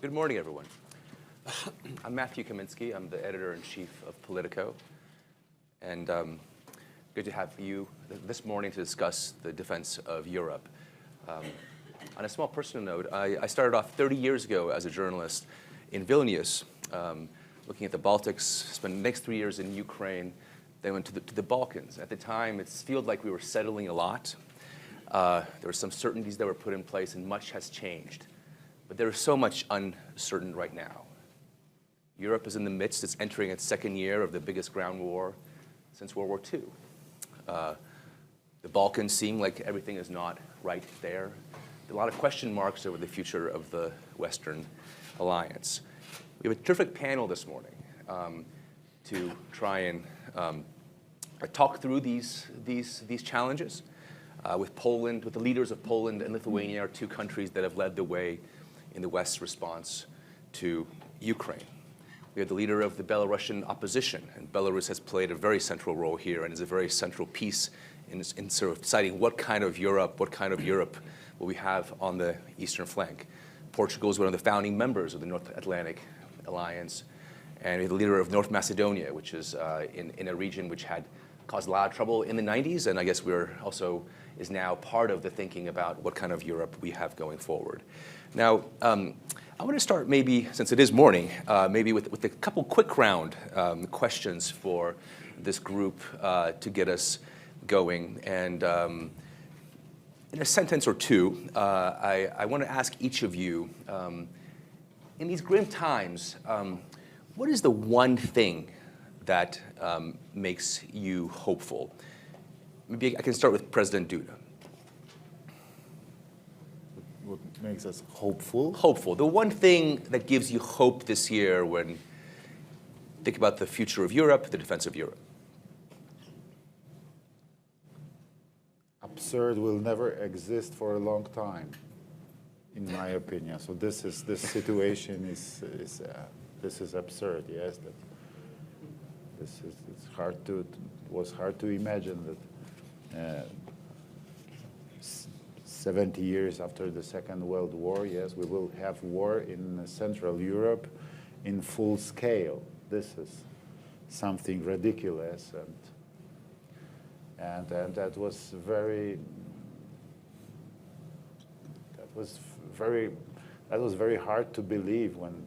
Good morning, everyone. I'm Matthew Kaminski. I'm the editor-in-chief of Politico. And good to have you this morning to discuss the defense of Europe. On a small personal note, I started off 30 years ago as a journalist in Vilnius, looking at the Baltics, spent the next 3 years in Ukraine, then went to the Balkans. At the time, it felt like we were settling a lot. There were some certainties that were put in place, and much has changed. But there is so much uncertain right now. Europe is in the midst, it's entering its second year of the biggest ground war since World War II. The Balkans seem like everything is not right there. A lot of question marks over the future of the Western alliance. We have a terrific panel this morning to try and talk through these challenges with Poland, with the leaders of Poland and Lithuania, are two countries that have led the way in the West's response to Ukraine. We have the leader of the Belarusian opposition, and Belarus has played a very central role here and is a very central piece in sort of deciding what kind of Europe will we have on the eastern flank. Portugal is one of the founding members of the North Atlantic Alliance, and we have the leader of North Macedonia, which is in a region which had caused a lot of trouble in the 90s, and I guess is now part of the thinking about what kind of Europe we have going forward. Now, I want to start maybe, since it is morning, maybe with a couple quick round questions for this group to get us going. And in a sentence or two, I want to ask each of you, in these grim times, what is the one thing that makes you hopeful? Maybe I can start with President Duda. What makes us hopeful? Hopeful. The one thing that gives you hope this year when you think about the future of Europe, the defense of Europe. Absurd will never exist for a long time, in my opinion. So this situation is absurd. Yes, was hard to imagine that 70 years after the Second World War, yes, we will have war in Central Europe in full scale. This is something ridiculous, and that was very hard to believe when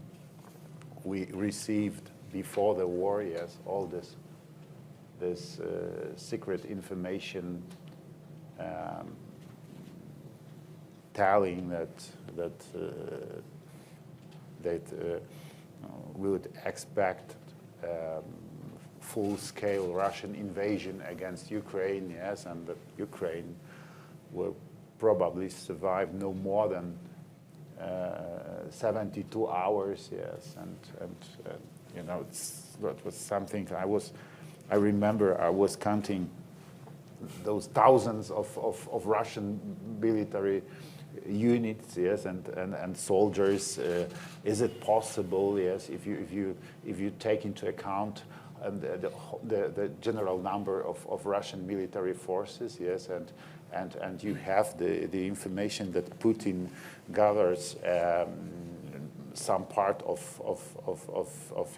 we received before the war, yes, all this secret information telling that we would expect full-scale Russian invasion against Ukraine, yes, and that Ukraine will probably survive no more than 72 hours, yes, and you know, that was something I remember I was counting those thousands of Russian military units, yes, and soldiers. Is it possible, yes, if you take into account the general number of Russian military forces, yes, and you have the information that Putin gathers some part of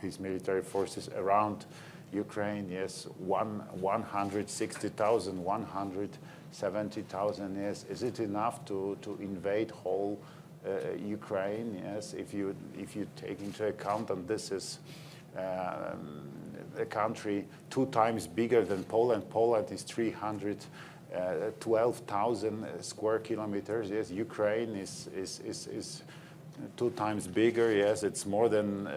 his military forces around Ukraine, yes, 160,000, 170,000, yes. Is it enough to invade whole Ukraine? Yes, if you take into account that this is a country 2 times bigger than Poland. Poland is 312,000 square kilometers. Yes, Ukraine is 2 times bigger. Yes, it's more than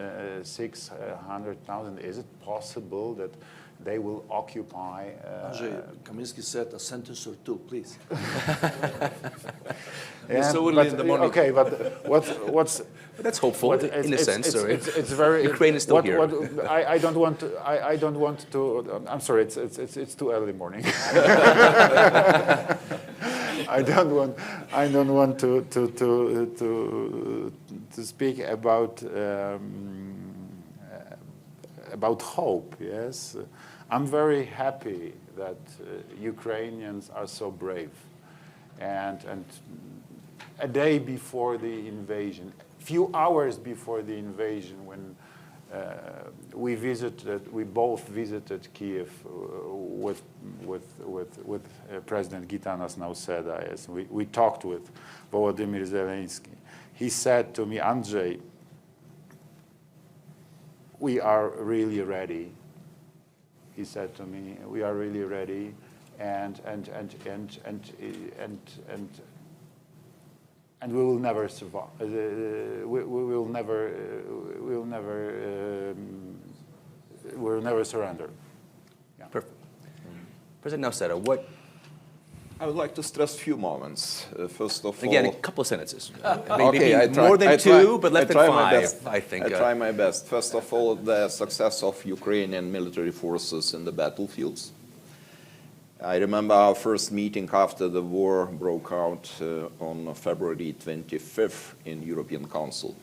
600,000. Is it possible that they will occupy? Andrzej, Kaminski said a sentence or two, please. So early in the morning. Okay, but what's that's hopeful in a sense. It's very. Ukraine is still here. I don't want to. I'm sorry. It's too early morning. I don't want to speak about hope. Yes, I'm very happy that Ukrainians are so brave, and a day before the invasion, few hours before the invasion, when we both visited Kiev with President Gitanas Nausėda. Yes, we talked with Volodymyr Zelensky. He said to me, Andrzej, we are really ready. He said to me, we are really ready, and we will never survive. We'll never surrender. Yeah. Perfect. President Nausėda, what? I would like to stress a few moments. First of Again, all, a couple sentences. okay, I try, more than two, but less than my five, best. I think. I try my best. First of all, the success of Ukrainian military forces in the battlefields. I remember our first meeting after the war broke out on February 25th in European Council.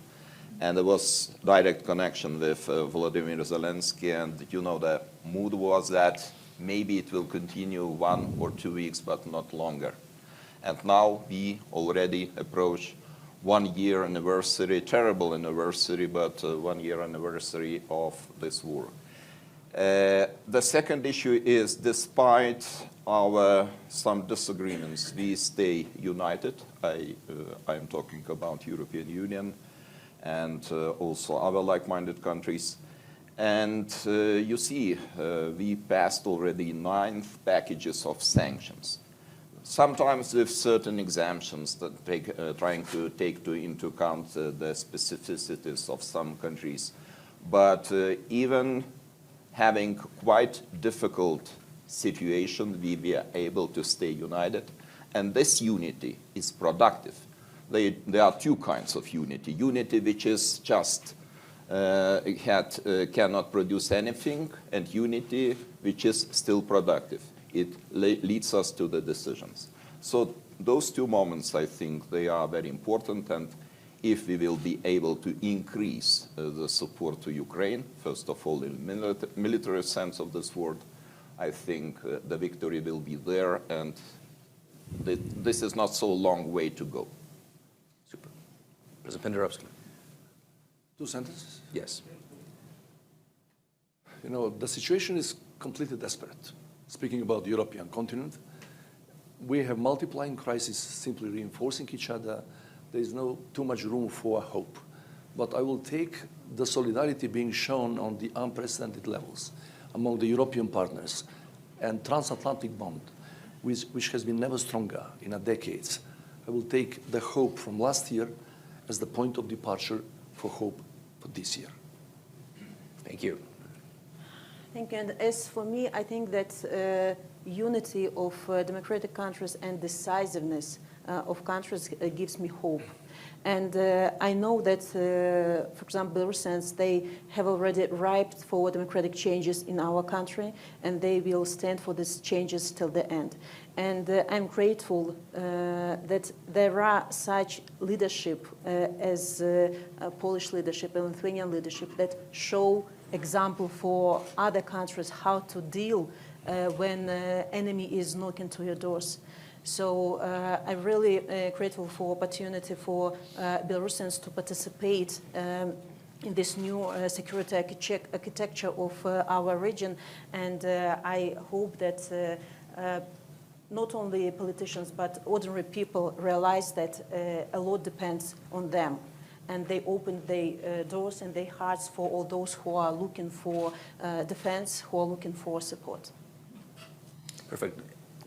And there was direct connection with Volodymyr Zelensky, and you know the mood was that maybe it will continue 1 or 2 weeks, but not longer. And now we already approach 1 year anniversary, terrible anniversary, but 1 year anniversary of this war. The second issue is, despite our some disagreements, we stay united. I am talking about European Union and also other like-minded countries. And you see, we passed already 9 packages of sanctions, sometimes with certain exemptions that trying to take into account the specificities of some countries. But even having quite difficult situation, we were able to stay united. And this unity is productive. There are 2 kinds of unity. Unity which is just cannot produce anything, and unity which is still productive. It leads us to the decisions. So those 2 moments, I think, they are very important, and if we will be able to increase the support to Ukraine, first of all in military sense of this word, I think the victory will be there, and this is not so long way to go. Super. President Pendarovski. 2 sentences? Yes. You know, the situation is completely desperate. Speaking about the European continent, we have multiplying crises simply reinforcing each other. There is no too much room for hope. But I will take the solidarity being shown on the unprecedented levels among the European partners and transatlantic bond, which has been never stronger in a decades. I will take the hope from last year as the point of departure for hope for this year. Thank you. Thank you. And as for me, I think that unity of democratic countries and decisiveness of countries gives me hope. And I know that, for example, Belarusians, they have already ripe for democratic changes in our country, and they will stand for these changes till the end. And I'm grateful that there are such leadership as Polish leadership and Lithuanian leadership that show example for other countries how to deal when enemy is knocking to your doors. So I'm really grateful for opportunity for Belarusians to participate in this new security architecture of our region. And I hope that not only politicians but ordinary people realize that a lot depends on them. And they open their doors and their hearts for all those who are looking for defense, who are looking for support. Perfect.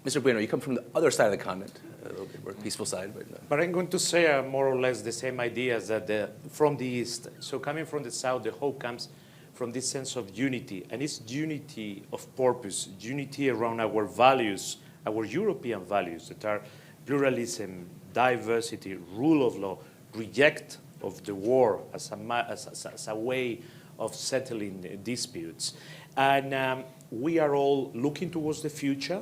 Mr. Bueno, you come from the other side of the continent, a little bit more peaceful side. But I'm going to say more or less the same ideas that from the East. So coming from the South, the hope comes from this sense of unity. And it's unity of purpose, unity around our values, our European values that are pluralism, diversity, rule of law, reject of the war as a way of settling disputes. And we are all looking towards the future.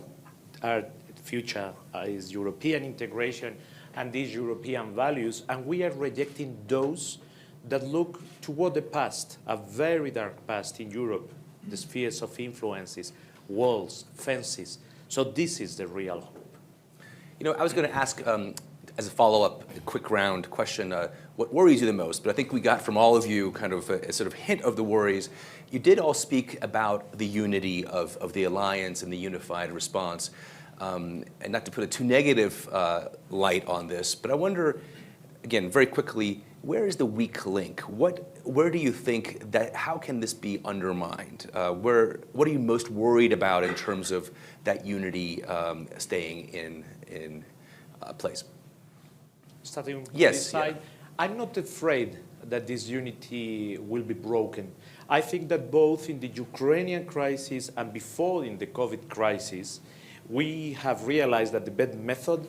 Our future is European integration and these European values, and we are rejecting those that look toward the past, a very dark past in Europe, the spheres of influences, walls, fences. So this is the real hope. You know, I was going to ask as a follow-up, a quick round question, what worries you the most? But I think we got from all of you kind of a sort of hint of the worries. You did all speak about the unity of the alliance and the unified response. And not to put a too negative light on this, but I wonder, again, very quickly, where is the weak link? Where do you think that, how can this be undermined? What are you most worried about in terms of that unity staying in place? Starting from Yes, this side, I'm not afraid that this unity will be broken. I think that both in the Ukrainian crisis and before in the COVID crisis, we have realized that the best method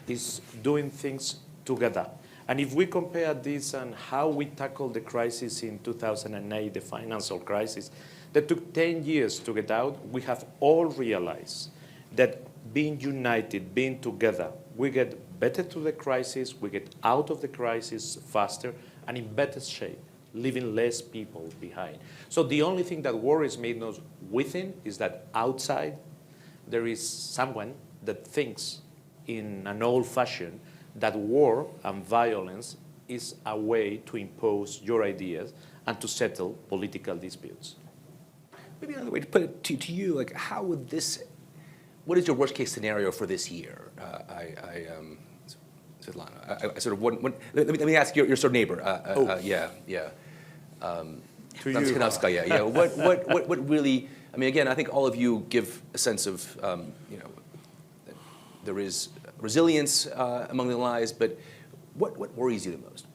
is doing things together. And if we compare this and how we tackled the crisis in 2008, the financial crisis, that took 10 years to get out, we have all realized that being united, being together, we get better through the crisis, we get out of the crisis faster and in better shape, leaving less people behind. So the only thing that worries me not within is that outside there is someone that thinks in an old fashion that war and violence is a way to impose your ideas and to settle political disputes. Maybe another way to put it to you, like how would this, what is your worst case scenario for this year? Sviatlana, I sort of let me ask your sort of neighbor. Tsikhanouskaya, yeah. What really? I mean, again, I think all of you give a sense of that there is resilience among the allies, but what worries you the most?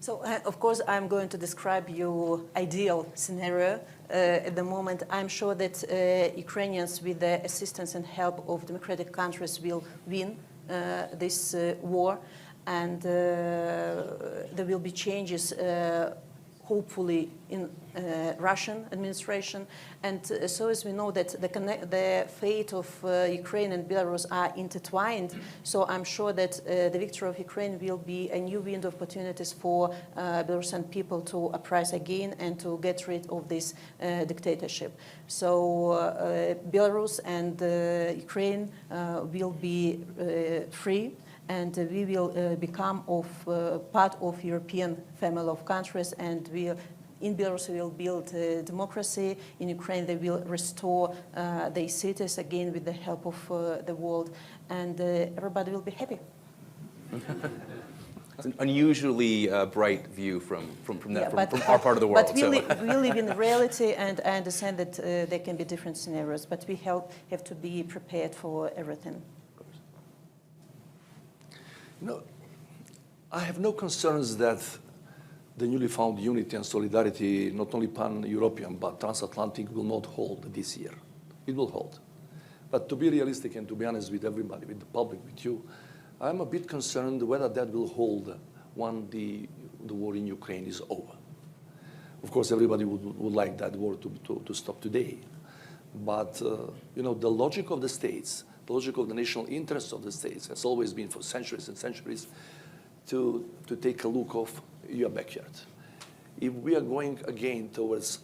So, of course, I'm going to describe your ideal scenario. At the moment, I'm sure that Ukrainians, with the assistance and help of democratic countries, will win this war, and there will be changes, hopefully, in Russian administration. And so as we know that the fate of Ukraine and Belarus are intertwined, so I'm sure that the victory of Ukraine will be a new window of opportunities for Belarusian people to uprise again and to get rid of this dictatorship. So Belarus and Ukraine will be free, and we will become part of European family of countries, and in Belarus we will build democracy. In Ukraine they will restore their cities again with the help of the world, and everybody will be happy. It's an unusually bright view from our part of the world. But we live in reality, and I understand that there can be different scenarios, but we have to be prepared for everything. No, I have no concerns that the newly found unity and solidarity, not only pan-European but transatlantic, will not hold this year. It will hold. But to be realistic and to be honest with everybody, with the public, with you, I'm a bit concerned whether that will hold when the war in Ukraine is over. Of course, everybody would like that war to stop today. But the logic of the states, the logic of the national interests of the states has always been for centuries and centuries to take a look of your backyard. If we are going again towards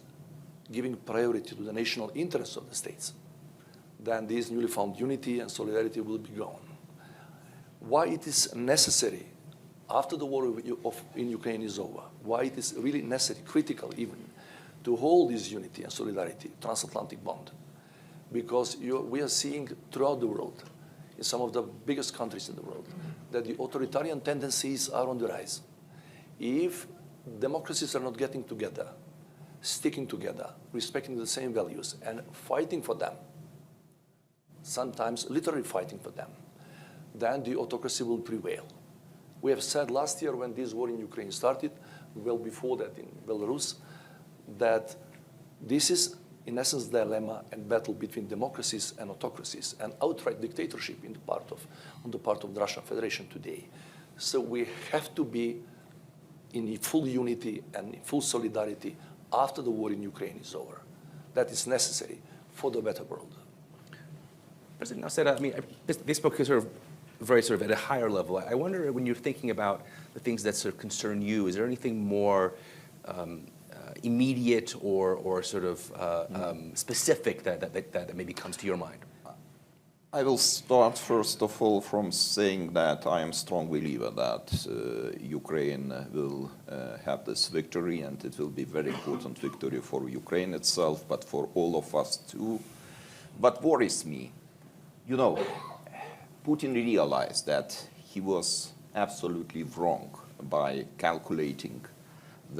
giving priority to the national interests of the states, then this newly found unity and solidarity will be gone. Why it is necessary, after the war in Ukraine is over, why it is really necessary, critical even, to hold this unity and solidarity, transatlantic bond, because we are seeing throughout the world, in some of the biggest countries in the world, that the authoritarian tendencies are on the rise. If democracies are not getting together, sticking together, respecting the same values, and fighting for them, sometimes literally fighting for them, then the autocracy will prevail. We have said last year when this war in Ukraine started, well before that in Belarus, that this is in essence the dilemma and battle between democracies and autocracies and outright dictatorship on the part of the Russian Federation today. So we have to be in full unity and in full solidarity after the war in Ukraine is over. That is necessary for the better world. President Nausėda, I mean, this book is very at a higher level. I wonder, when you're thinking about the things that sort of concern you, is there anything more immediate or sort of specific that maybe comes to your mind? I will start first of all from saying that I am a strong believer that Ukraine will have this victory, and it will be a very important victory for Ukraine itself, but for all of us too. What worries me, you know, Putin realized that he was absolutely wrong by calculating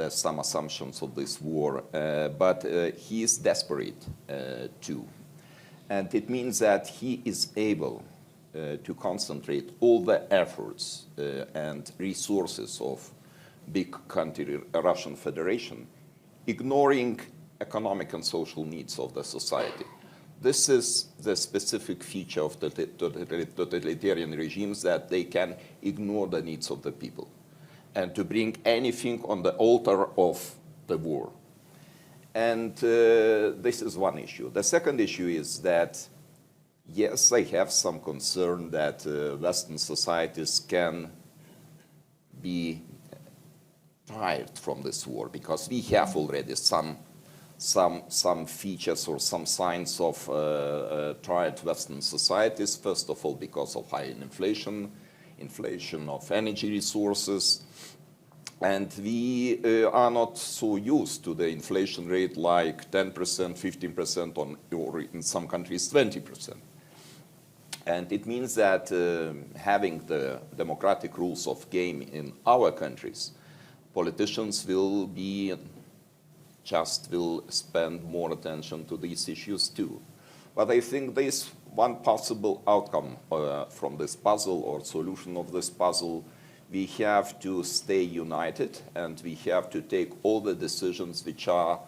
some assumptions of this war, but he is desperate too. And it means that he is able to concentrate all the efforts and resources of big country, Russian Federation, ignoring economic and social needs of the society. This is the specific feature of the totalitarian regimes, that they can ignore the needs of the people and to bring anything on the altar of the war. And this is one issue. The second issue is that, yes, I have some concern that Western societies can be tired from this war, because we have already some features or some signs of tired Western societies. First of all, because of high inflation of energy resources. And we are not so used to the inflation rate like 10%, 15%, or in some countries 20%. And it means that having the democratic rules of game in our countries, politicians will spend more attention to these issues too. But I think there is one possible outcome from this puzzle, or solution of this puzzle. We have to stay united, and we have to take all the decisions which are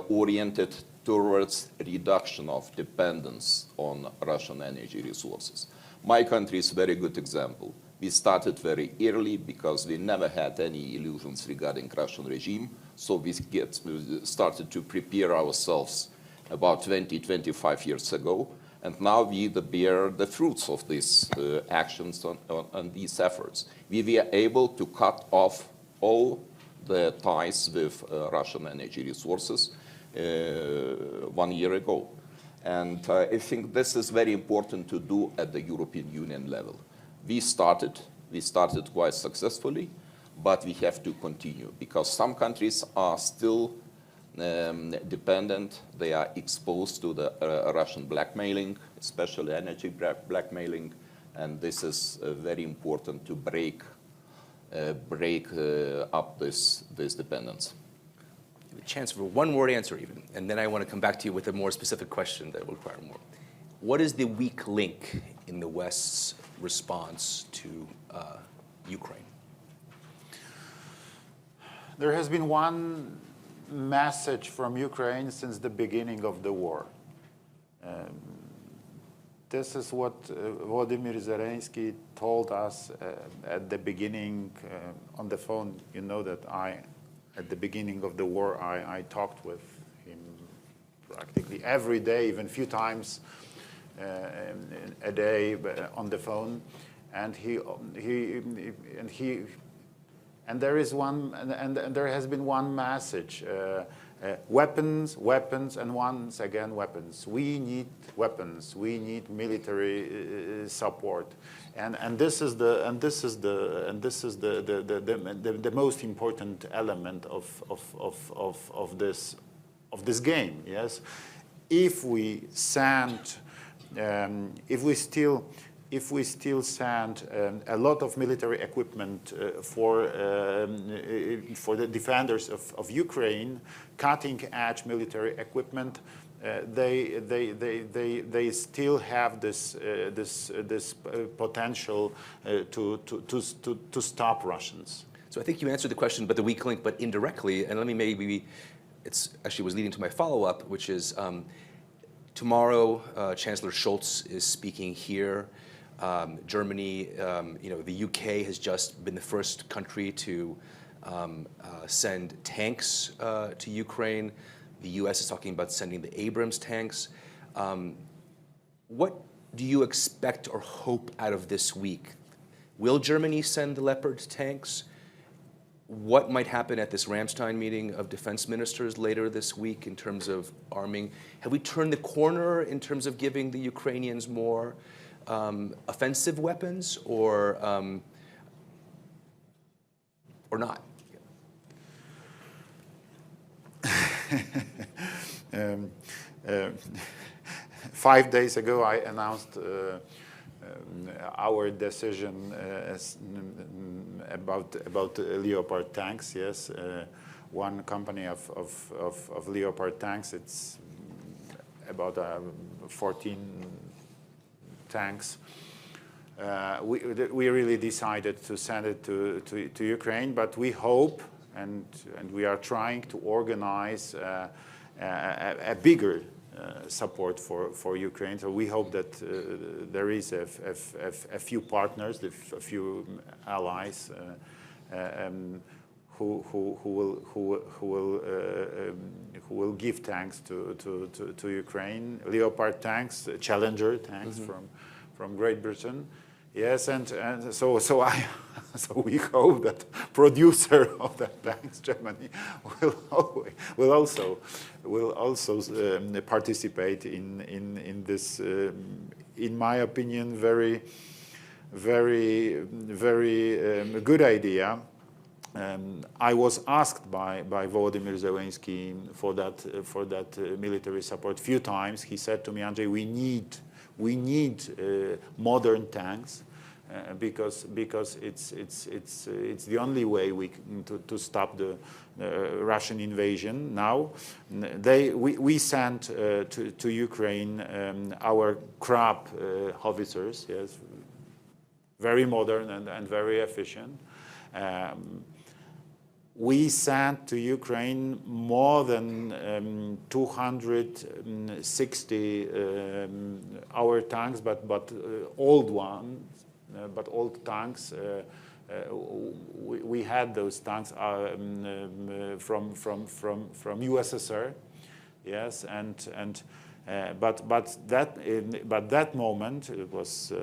oriented towards reduction of dependence on Russian energy resources. My country is a very good example. We started very early because we never had any illusions regarding Russian regime, so we started to prepare ourselves about 20, 25 years ago, and now we bear the fruits of these actions and these efforts. We were able to cut off all the ties with Russian energy resources 1 year ago. And I think this is very important to do at the European Union level. We started quite successfully, but we have to continue, because some countries are still dependent. They are exposed to the Russian blackmailing, especially energy blackmailing, and this is very important to break up this dependence. A chance for one word answer even, and then I want to come back to you with a more specific question that will require more. What is the weak link in the West's response to Ukraine? There has been one message from Ukraine since the beginning of the war. This is what Volodymyr Zelensky told us at the beginning on the phone. You know that at the beginning of the war, I talked with him practically every day, even a few times a day on the phone, and there has been one message: weapons, weapons, and once again weapons. We need weapons. We need military support, and this is the most important element of this game. Yes, if we still send a lot of military equipment for the defenders of Ukraine, cutting-edge military equipment, they still have this potential to stop Russians. So I think you answered the question, but the weak link, but indirectly, and let me it's actually was leading to my follow-up, which is tomorrow Chancellor Scholz is speaking here. Germany, the UK has just been the first country to send tanks to Ukraine. The US is talking about sending the Abrams tanks. What do you expect or hope out of this week? Will Germany send the Leopard tanks? what might happen at this Ramstein meeting of defense ministers later this week in terms of arming? Have we turned the corner in terms of giving the Ukrainians more offensive weapons, or not? 5 days ago, I announced our decision about Leopard tanks. Yes, one company of Leopard tanks. It's about 14 tanks. We really decided to send it to Ukraine, but we hope and we are trying to organize a bigger support for Ukraine. So we hope that there is a few partners, a few allies who will give tanks to Ukraine, Leopard tanks, Challenger tanks from Great Britain. Yes, and so we hope that producer of the tanks, Germany, will also participate in this, in my opinion, very good idea. I was asked by Volodymyr Zelensky for that military support a few times. He said to me, Andrzej, we need modern tanks because it's the only way to stop the Russian invasion. Now, we sent to Ukraine our Krab howitzers, yes, very modern and very efficient. We sent to Ukraine more than 260 our tanks, but old ones, but old tanks. We had those tanks from USSR, yes, but that moment, it was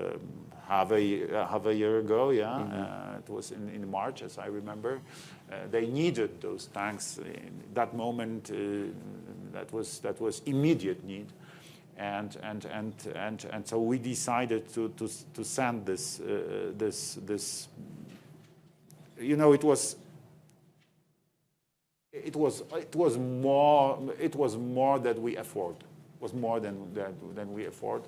half a year ago, yeah. It was in March, as I remember. They needed those tanks in that moment. That was immediate need, and so we decided to send this. You know, it was more than we afford. It was more than we afford.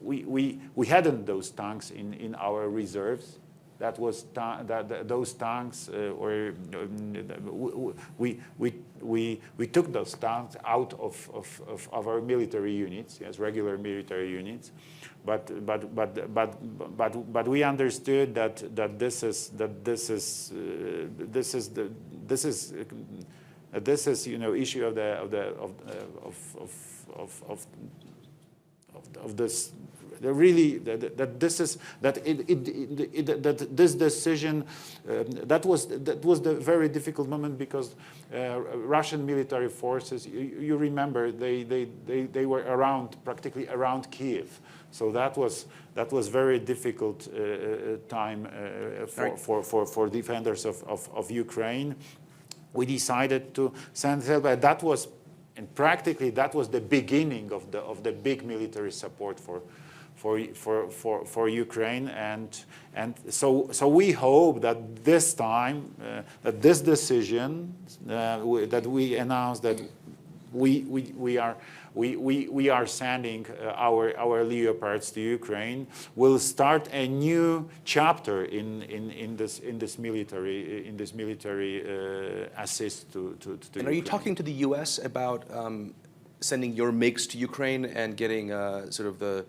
We hadn't those tanks in our reserves. That was those tanks were we took those tanks out of our military units, yes, regular military units, but we understood that this is you know issue of this. Really, that this decision that was the very difficult moment because Russian military forces. You remember they were practically around Kiev, so that was very difficult time for defenders of Ukraine. We decided to send help, and that was. And practically, that was the beginning of the big military support for Ukraine, and so we hope that this time, that this decision that we announced that we are sending our Leopards to Ukraine will start a new chapter in this military assist to And Ukraine. are you talking to the U.S. about sending your MiGs to Ukraine and getting sort of the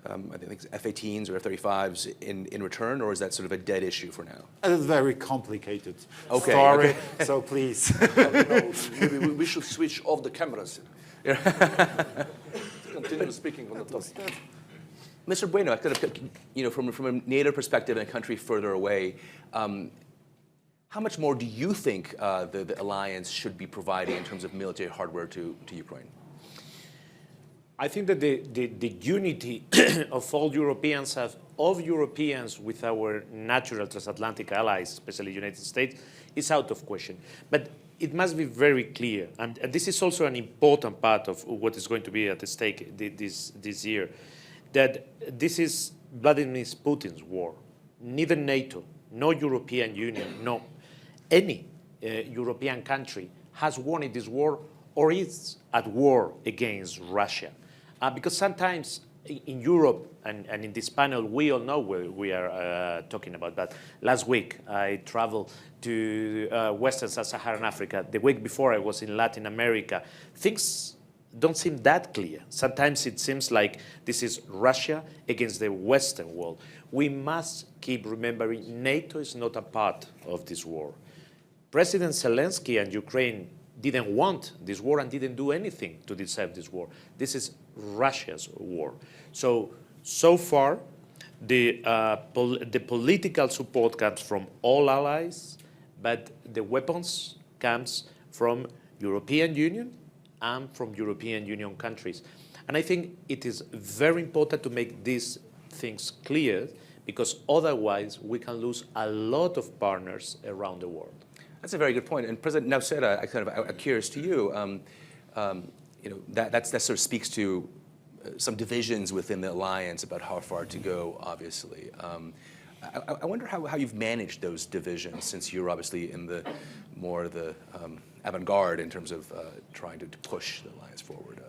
I think F-18s or F-35s in return, or is that sort of a dead issue for now? It's a very complicated story, so please. Maybe we should switch off the cameras. Continue speaking on the topic. Mr. Bueno, you know, from a NATO perspective in a country further away, how much more do you think the alliance should be providing in terms of military hardware to Ukraine? I think that the unity of all Europeans, with our natural transatlantic allies, especially the United States, is out of question. But it must be very clear, and this is also an important part of what is going to be at stake this year, that this is Vladimir Putin's war. Neither NATO, no European Union, no any European country has won in this war or is at war against Russia. Because sometimes in Europe and in this panel, we all know what we are talking about. But last week, I traveled to Western Sub-Saharan Africa. The week before, I was in Latin America. Things don't seem that clear. Sometimes it seems like this is Russia against the Western world. We must keep remembering NATO is not a part of this war. President Zelensky and Ukraine didn't want this war and didn't do anything to deserve this war. This is Russia's war. So far, the political support comes from all allies, but the weapons comes from European Union and from European Union countries. And I think it is very important to make these things clear, because otherwise we can lose a lot of partners around the world. That's a very good point. And President Nausėda, I'm curious to you. That sort of speaks to some divisions within the alliance about how far to go. Obviously, I wonder how you've managed those divisions, since you're obviously in the more the avant-garde in terms of trying to push the alliance forward.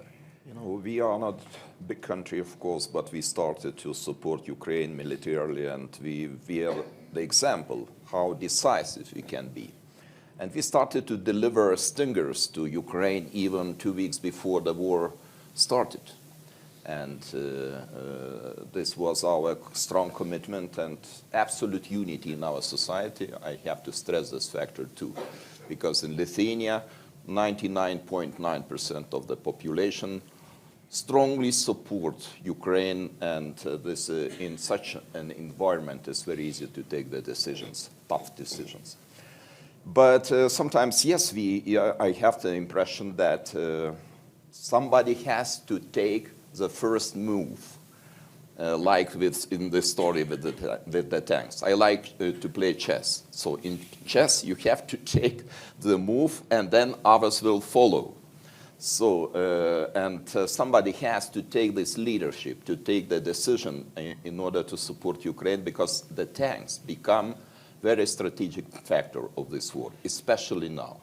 We are not a big country, of course, but we started to support Ukraine militarily, and we are the example how decisive we can be. And we started to deliver stingers to Ukraine even 2 weeks before the war started. And this was our strong commitment and absolute unity in our society. I have to stress this factor too, because in Lithuania, 99.9% of the population strongly support Ukraine, and this in such an environment it's very easy to take the decisions, tough decisions. But sometimes, yes, I have the impression that somebody has to take the first move, like in the story with the tanks. I like to play chess. So in chess, you have to take the move, and then others will follow. So, somebody has to take this leadership, to take the decision in order to support Ukraine, because the tanks become very strategic factor of this war, especially now,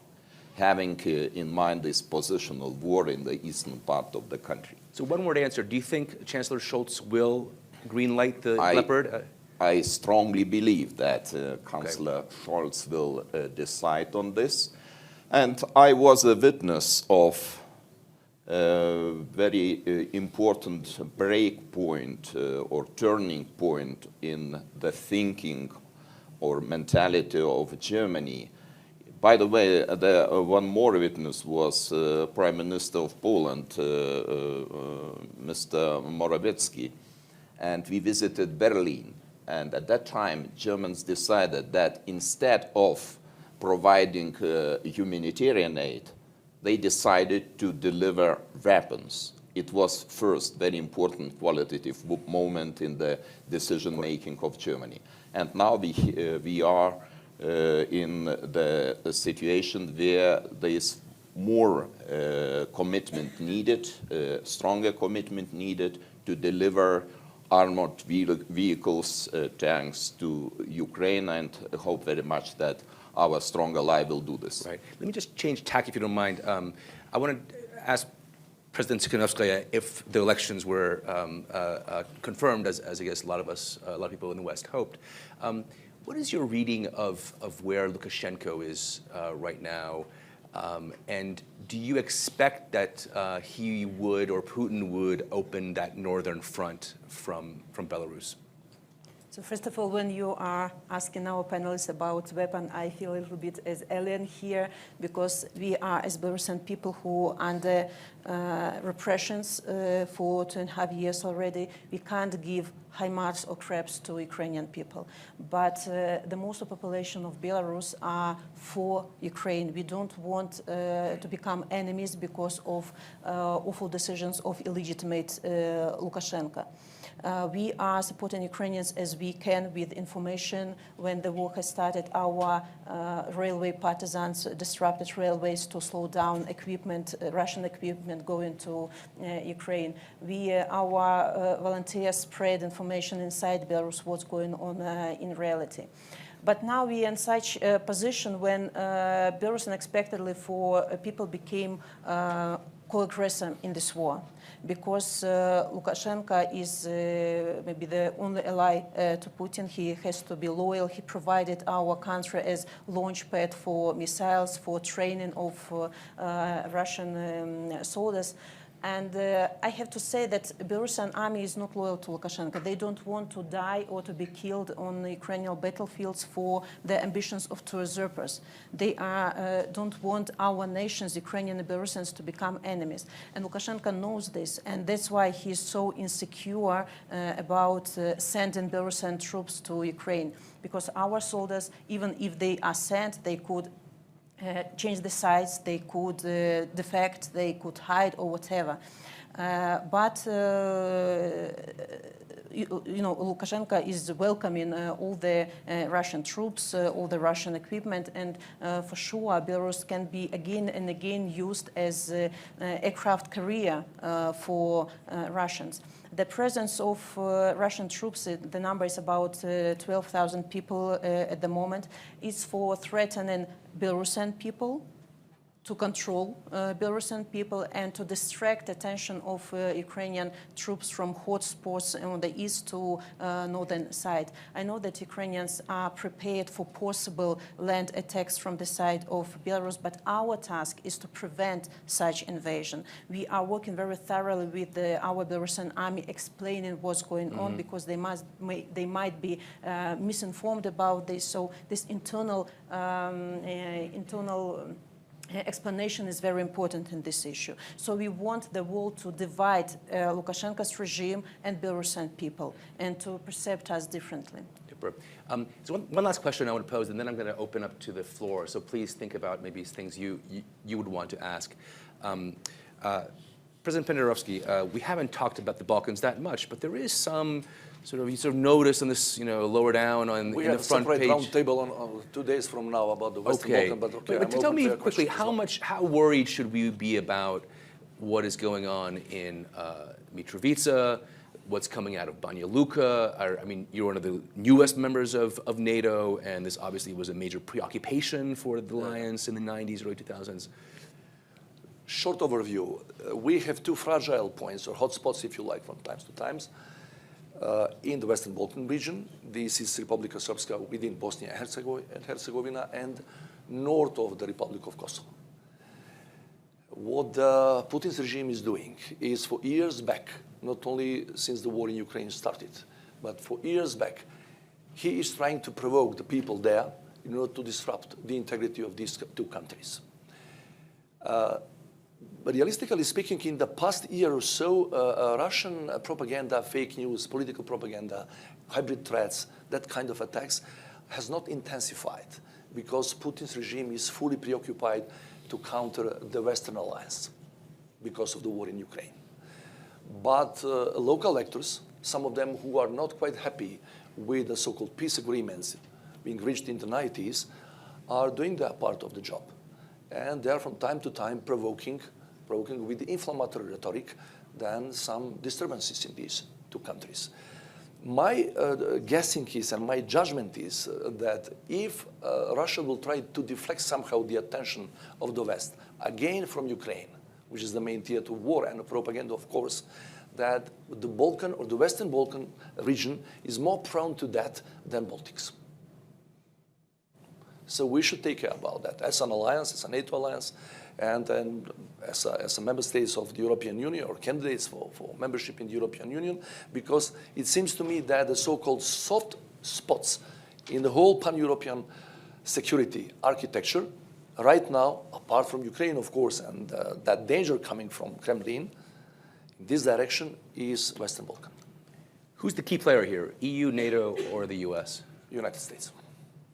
having in mind this positional war in the eastern part of the country. So one-word answer, do you think Chancellor Scholz will green-light the Leopard? I strongly believe that Chancellor Scholz will decide on this. And I was a witness of a very important break point or turning point in the thinking or mentality of Germany. By the way, one more witness was Prime Minister of Poland, Mr. Morawiecki, and we visited Berlin. And at that time, Germans decided that instead of providing humanitarian aid, they decided to deliver weapons. It was first very important qualitative moment in the decision-making of Germany. And now we are in the situation where there is more commitment needed, stronger commitment needed to deliver armored vehicles, tanks to Ukraine, and I hope very much that our strong ally will do this. Right. Let me just change tack, if you don't mind. I want to ask President Tsikhanouskaya if the elections were confirmed, as I guess a lot of people in the West hoped. What is your reading of where Lukashenko is right now? And do you expect that he would or Putin would open that northern front from Belarus? So first of all, when you are asking our panelists about weapon, I feel a little bit as alien here because we are, as Belarusian people who under repressions for 2.5 years already, we can't give HIMARS or crabs to Ukrainian people. But the most of the population of Belarus are for Ukraine. We don't want to become enemies because of awful decisions of illegitimate Lukashenko. We are supporting Ukrainians as we can with information. When the war has started, our railway partisans disrupted railways to slow down equipment, Russian equipment going to Ukraine. Our volunteers spread information inside Belarus what's going on in reality. But now we are in such a position when Belarus unexpectedly for people became co-aggressor in this war, because Lukashenko is maybe the only ally to Putin. He has to be loyal. He provided our country as launch pad for missiles, for training of Russian soldiers. And I have to say that the Belarusian army is not loyal to Lukashenko. They don't want to die or to be killed on the Ukrainian battlefields for the ambitions of two usurpers. They don't want our nations, Ukrainian and Belarusians, to become enemies. And Lukashenko knows this, and that's why he's so insecure about sending Belarusian troops to Ukraine. Because our soldiers, even if they are sent, they could change the sides, they could defect, they could hide or whatever. But Lukashenko is welcoming all the Russian troops, all the Russian equipment, and for sure Belarus can be again and again used as aircraft carrier for Russians. The presence of Russian troops, the number is about 12,000 people at the moment, is for threatening Belarusian people, to control Belarusian people, and to distract attention of Ukrainian troops from hotspots on the east to northern side. I know that Ukrainians are prepared for possible land attacks from the side of Belarus, but our task is to prevent such invasion. We are working very thoroughly with our Belarusian army, explaining what's going on, because they might be misinformed about this. So this internal explanation is very important in this issue. So we want the world to divide Lukashenko's regime and Belarusian people and to perceive us differently. Super. So one last question I want to pose, and then I'm going to open up to the floor. So please think about maybe things you would want to ask. President Pendarovski, we haven't talked about the Balkans that much, but there is some you notice on this, lower down on in the front page. We have a separate roundtable on 2 days from now about the Western Balkans. But but tell me quickly, how worried should we be about what is going on in Mitrovica, what's coming out of Banja Luka? I mean, you're one of the newest members of NATO, and this obviously was a major preoccupation for the alliance in the 90s, early 2000s. Short overview. We have two fragile points, or hotspots, if you like, from time to time. In the Western Balkan region, this is Republika Srpska within Bosnia and Herzegovina, and north of the Republic of Kosovo. What Putin's regime is doing is, for years back, not only since the war in Ukraine started, but for years back, he is trying to provoke the people there in order to disrupt the integrity of these two countries. But realistically speaking, in the past year or so, Russian propaganda, fake news, political propaganda, hybrid threats, that kind of attacks has not intensified because Putin's regime is fully preoccupied to counter the Western alliance because of the war in Ukraine. But local actors, some of them who are not quite happy with the so-called peace agreements being reached in the 90s, are doing their part of the job. And they are from time to time provoking with inflammatory rhetoric, then some disturbances in these two countries. My guessing is, and my judgment is, that if Russia will try to deflect somehow the attention of the West, again from Ukraine, which is the main theater of war and of propaganda, of course, that the Balkan or the Western Balkan region is more prone to that than Baltics. So we should take care about that as an alliance, as a NATO alliance, and as a member states of the European Union or candidates for membership in the European Union, because it seems to me that the so-called soft spots in the whole pan-European security architecture. Right now, apart from Ukraine, of course, and that danger coming from Kremlin, this direction is Western Balkan. Who's the key player here, EU, NATO, or the US? United States.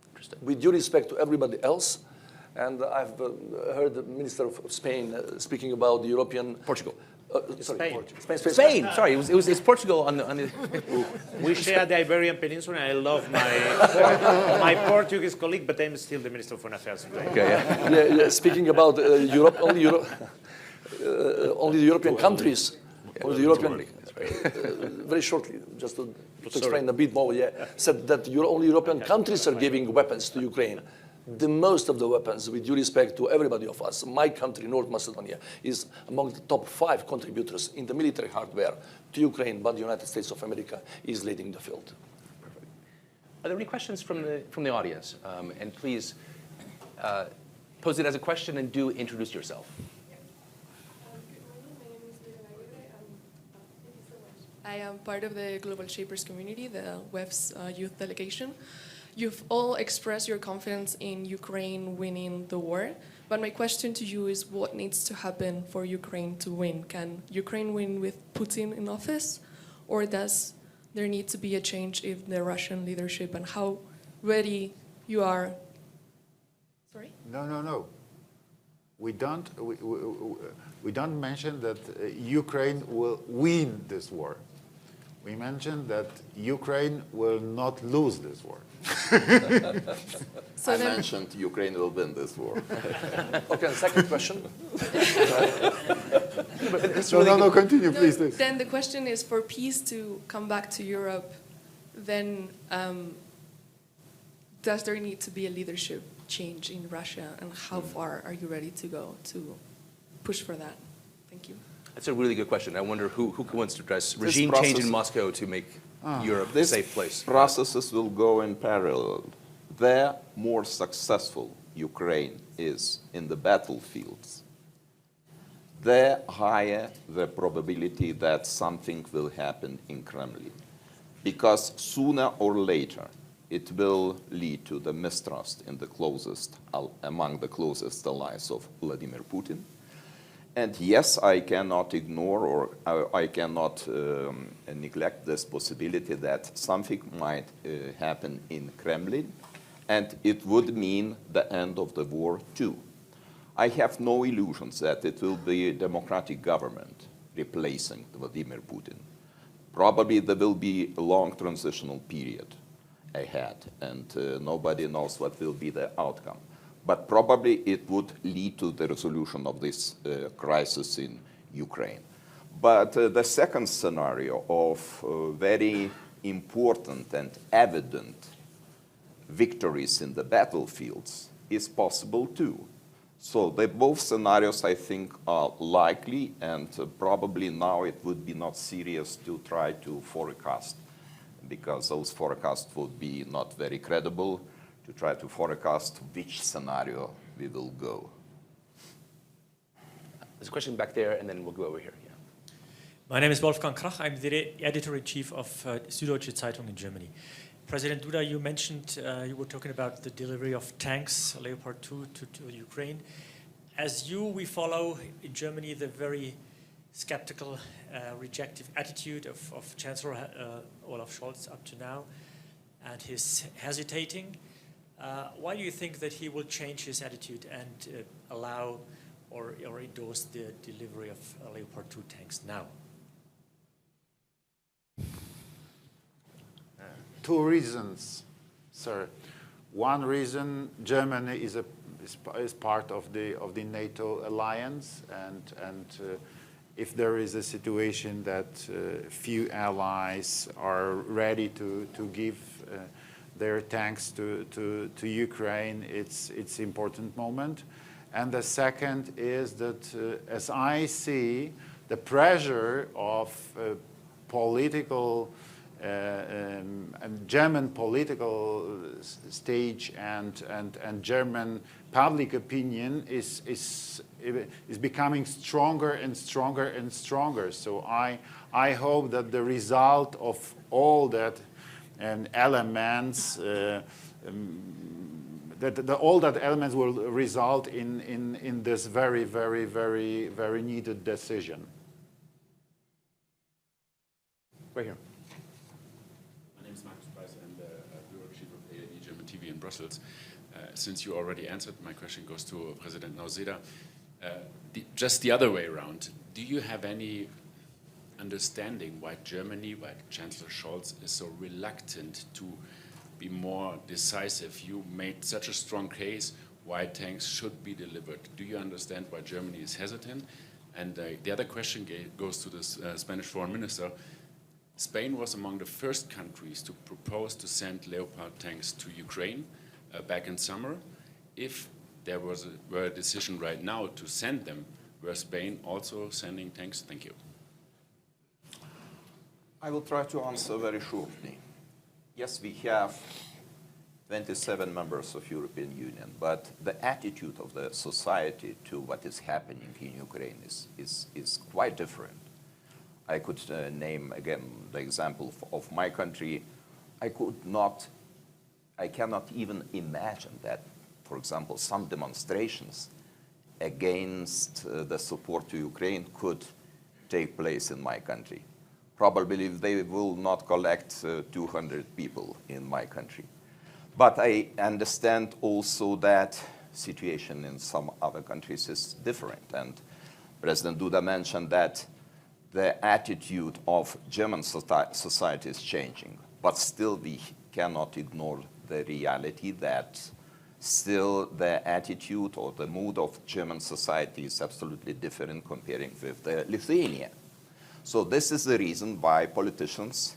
Interesting. With due respect to everybody else, and I've heard the Minister of Spain speaking about the European... Portugal. Sorry, Spain. Spain. Sorry, it's Portugal on the We share the Iberian Peninsula, and I love my Portuguese colleague, but I'm still the Minister of Foreign Affairs. Okay, yeah. Yeah, speaking about Europe, only the European countries, only the European, very shortly, just to explain a bit more, said that only European countries are giving weapons to Ukraine. The most of the weapons, with due respect to everybody of us, my country, North Macedonia, is among the top 5 contributors in the military hardware to Ukraine, but the United States of America is leading the field. Perfect. Are there any questions from the audience? And please pose it as a question and do introduce yourself. I am part of the Global Shapers community, the WEF's youth delegation. You've all expressed your confidence in Ukraine winning the war, but my question to you is what needs to happen for Ukraine to win? Can Ukraine win with Putin in office, or does there need to be a change in the Russian leadership, and how ready you are? Sorry? No. We don't mention that Ukraine will win this war. We mentioned that Ukraine will not lose this war. So I mentioned Ukraine will win this war. Okay, second question. No, continue, No, please. then the question is, for peace to come back to Europe, then does there need to be a leadership change in Russia, and how far are you ready to go to push for that? Thank you. That's a really good question. I wonder who wants to address regime process- change in Moscow to make Europe a safe place. Processes will go in parallel. The more successful Ukraine is in the battlefields, the higher the probability that something will happen in Kremlin. Because sooner or later, it will lead to the mistrust in among the closest allies of Vladimir Putin. And yes, I cannot ignore or I cannot neglect this possibility that something might happen in Kremlin, and it would mean the end of the war too. I have no illusions that it will be a democratic government replacing Vladimir Putin. Probably there will be a long transitional period ahead, and nobody knows what will be the outcome. But probably it would lead to the resolution of this crisis in Ukraine. But the second scenario of very important and evident victories in the battlefields is possible too. So both scenarios, I think, are likely, and probably now it would be not serious to try to forecast, because those forecasts would be not very credible, to try to forecast which scenario we will go. There's a question back there, and then we'll go over here. Yeah. My name is Wolfgang Krach. I'm the editor-in-chief of Süddeutsche Zeitung in Germany. President Duda, you mentioned you were talking about the delivery of tanks, Leopard 2, to Ukraine. As we follow in Germany the very skeptical, rejective attitude of Chancellor Olaf Scholz up to now, and his hesitating. Why do you think that he will change his attitude and allow or endorse the delivery of Leopard 2 tanks now? Two reasons, sir. One reason, Germany is part of the NATO alliance, and if there is a situation that few allies are ready to give their tanks to Ukraine, it's important moment. And the second is that, as I see, the pressure of political and German political stage and German public opinion is becoming stronger and stronger and stronger. So I hope that the result of all that elements. All that elements will result in this very, very, very, very needed decision. Right here. My name is Markus Preiss. I'm the bureau chief of ARD German TV in Brussels. Since you already answered, my question goes to President Nausėda. Just the other way around, do you have any understanding why Germany, why Chancellor Scholz is so reluctant to be more decisive? You made such a strong case why tanks should be delivered. Do you understand why Germany is hesitant? And the other question goes to the Spanish foreign minister. Spain was among the first countries to propose to send Leopard tanks to Ukraine back in summer. If there were a decision right now to send them, were Spain also sending tanks? Thank you. I will try to answer very shortly. Yes, we have 27 members of European Union, but the attitude of the society to what is happening in Ukraine is quite different. I could name again the example of my country. I cannot even imagine that, for example, some demonstrations against the support to Ukraine could take place in my country. Probably they will not collect 200 people in my country. But I understand also that situation in some other countries is different. And President Duda mentioned that the attitude of German society is changing. But still we cannot ignore the reality that still the attitude or the mood of German society is absolutely different comparing with Lithuania. So this is the reason why politicians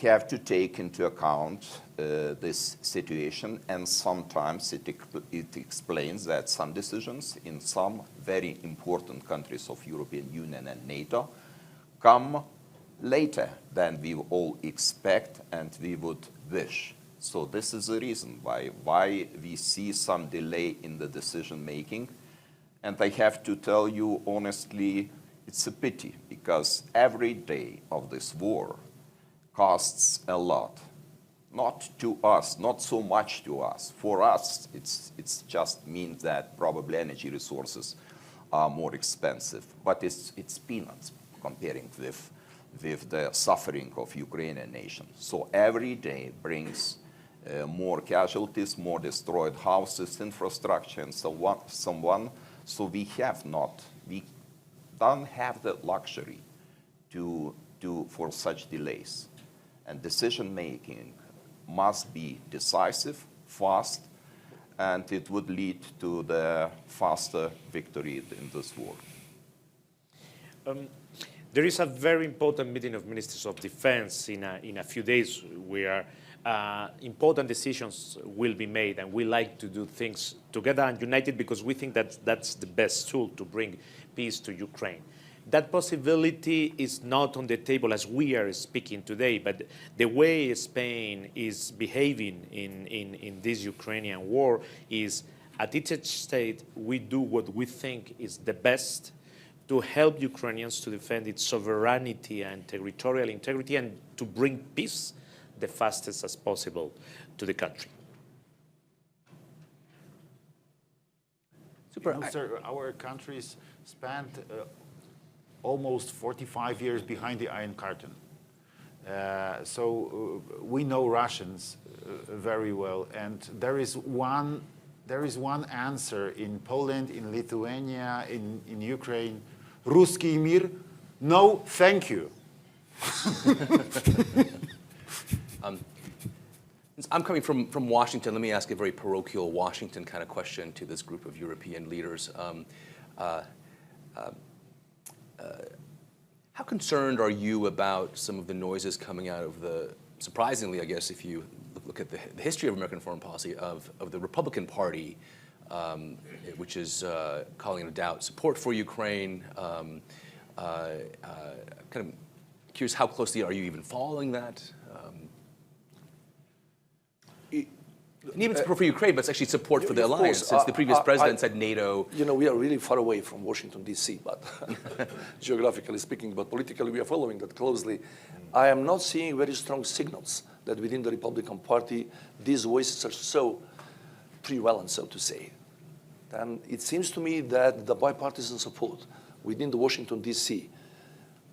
have to take into account this situation, and sometimes it explains that some decisions in some very important countries of European Union and NATO come later than we all expect and we would wish. So this is the reason why we see some delay in the decision making. And I have to tell you honestly, it's a pity, because every day of this war costs a lot. Not to us, not so much to us. For us, it's just means that probably energy resources are more expensive, but it's peanuts comparing with the suffering of Ukrainian nation. So every day brings more casualties, more destroyed houses, infrastructure, and so on. So we don't have the luxury for such delays. And decision making must be decisive, fast, and it would lead to the faster victory in this war. There is a very important meeting of ministers of defense in a few days where important decisions will be made, and we like to do things together and united because we think that that's the best tool to bring peace to Ukraine. That possibility is not on the table as we are speaking today, but the way Spain is behaving in this Ukrainian war is at each state we do what we think is the best to help Ukrainians to defend its sovereignty and territorial integrity and to bring peace the fastest as possible to the country. Super. You know, sir, our countries spent almost 45 years behind the Iron Curtain. So we know Russians very well, and there is one answer in Poland, in Lithuania, in Ukraine. Ruski mir, no, thank you. I'm coming from Washington. Let me ask a very parochial Washington kind of question to this group of European leaders. How concerned are you about some of the noises coming out of surprisingly, I guess, if you look at the history of American foreign policy, of the Republican Party, which is calling into doubt support for Ukraine? Kind of curious, how closely are you even following that? And even support for Ukraine, but it's actually support for the alliance, since the previous president said NATO. You know, we are really far away from Washington, D.C., but geographically speaking, but politically we are following that closely. I am not seeing very strong signals that within the Republican Party, these voices are so prevalent, so to say. And it seems to me that the bipartisan support within the Washington, D.C.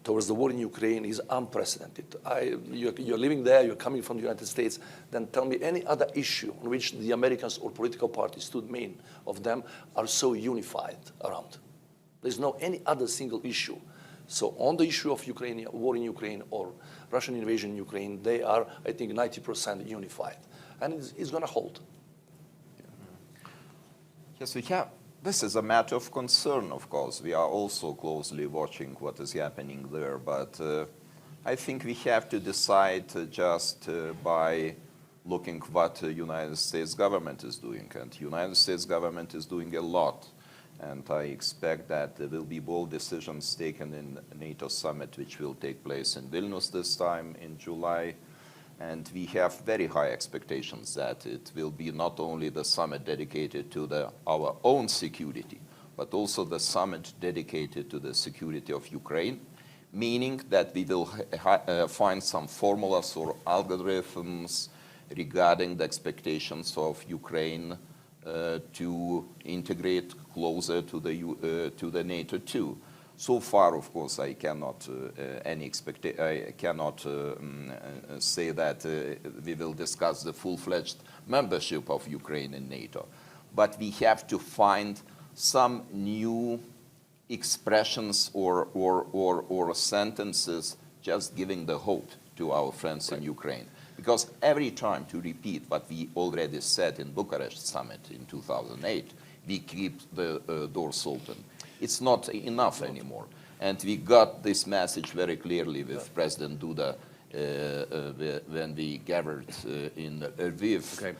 towards the war in Ukraine is unprecedented. You're living there, you're coming from the United States, then tell me any other issue on which the Americans or political parties, two main of them, are so unified around. There's no any other single issue. So on the issue of Ukraine, war in Ukraine or Russian invasion in Ukraine, they are, I think, 90% unified. And it's going to hold. Yes, we have. This is a matter of concern, of course. We are also closely watching what is happening there. But I think we have to decide just by looking what the United States government is doing. And the United States government is doing a lot. And I expect that there will be bold decisions taken in NATO summit, which will take place in Vilnius this time in July. And we have very high expectations that it will be not only the summit dedicated to our own security, but also the summit dedicated to the security of Ukraine, meaning that we will find some formulas or algorithms regarding the expectations of Ukraine to integrate closer to the NATO too. So far, of course, I cannot say that we will discuss the full-fledged membership of Ukraine in NATO, but we have to find some new expressions or sentences just giving the hope to our friends in Ukraine. Because every time, to repeat what we already said in Bucharest summit in 2008, we keep the doors open. It's not enough anymore. And we got this message very clearly with President Duda when we gathered in Lviv. Okay.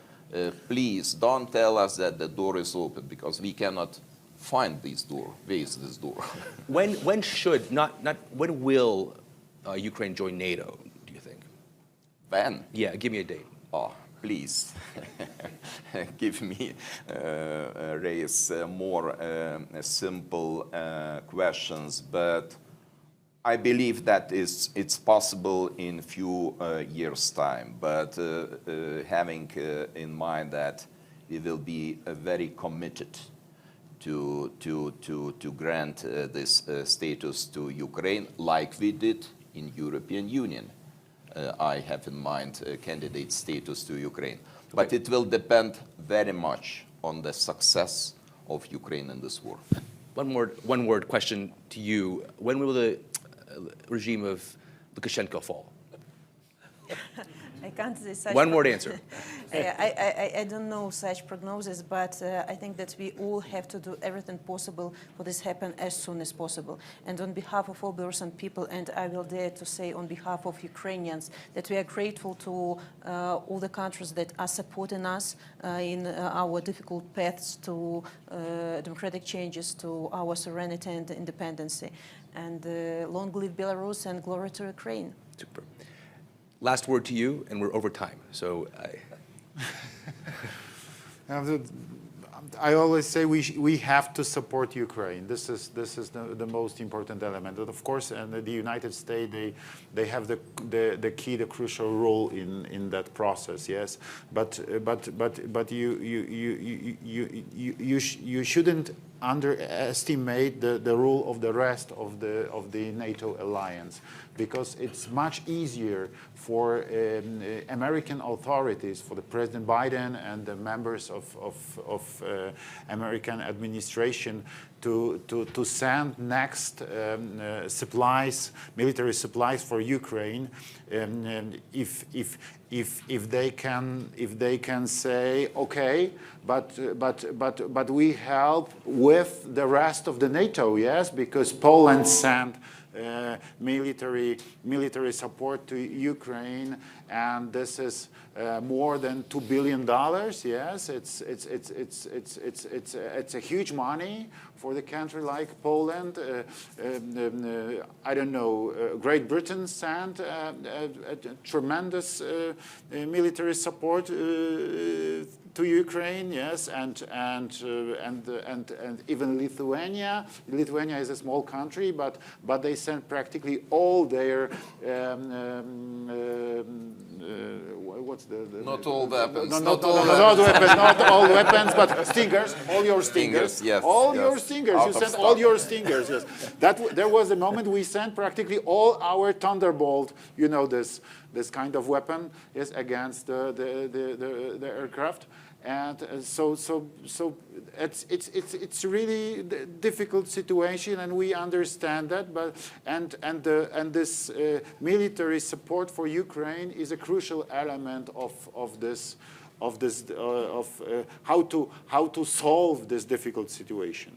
Please don't tell us that the door is open, because we cannot find this door, raise this door. When will Ukraine join NATO, do you think? When? Yeah, give me a date. Oh, please, give me raise more simple questions. But I believe that it's possible in few years' time. But having in mind that we will be very committed to grant this status to Ukraine, like we did in European Union. I have in mind candidate status to Ukraine. But it will depend very much on the success of Ukraine in this war. One word question to you. When will the regime of Lukashenko fall? I can't say such. One word answer. I don't know such prognosis, but I think that we all have to do everything possible for this happen as soon as possible. And on behalf of all Belarusian people, and I will dare to say on behalf of Ukrainians, that we are grateful to all the countries that are supporting us in our difficult paths to democratic changes, to our serenity and independence. And long live Belarus and glory to Ukraine. Super. Last word to you, and we're over time. So I always say we have to support Ukraine. This is the most important element. And of course, and the United States, they have the key, the crucial role in that process. Yes, but you shouldn't underestimate the role of the rest of the NATO alliance, because it's much easier for American authorities, for the President Biden and the members of American administration to send next supplies, military supplies for Ukraine, if they can say, okay, but we help with the rest of the NATO, yes, because Poland sent military support to Ukraine, and this is more than $2 billion. Yes, it's a huge money for the country like Poland. I don't know. Great Britain sent a tremendous military support to Ukraine, yes, and even Lithuania. Lithuania is a small country, but they sent practically all their what's the Not all weapons. not all weapons, but stingers, all your stingers, Stingers, yes, all yes. your stingers. Out You of sent stock. all your stingers. Yes, there was a moment we sent practically all our Thunderbolt. You know this kind of weapon is against the aircraft. And so it's really a difficult situation, and we understand that. But this military support for Ukraine is a crucial element of how to solve this difficult situation.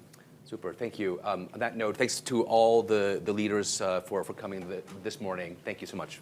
Super, thank you. On that note, thanks to all the leaders for coming this morning. Thank you so much.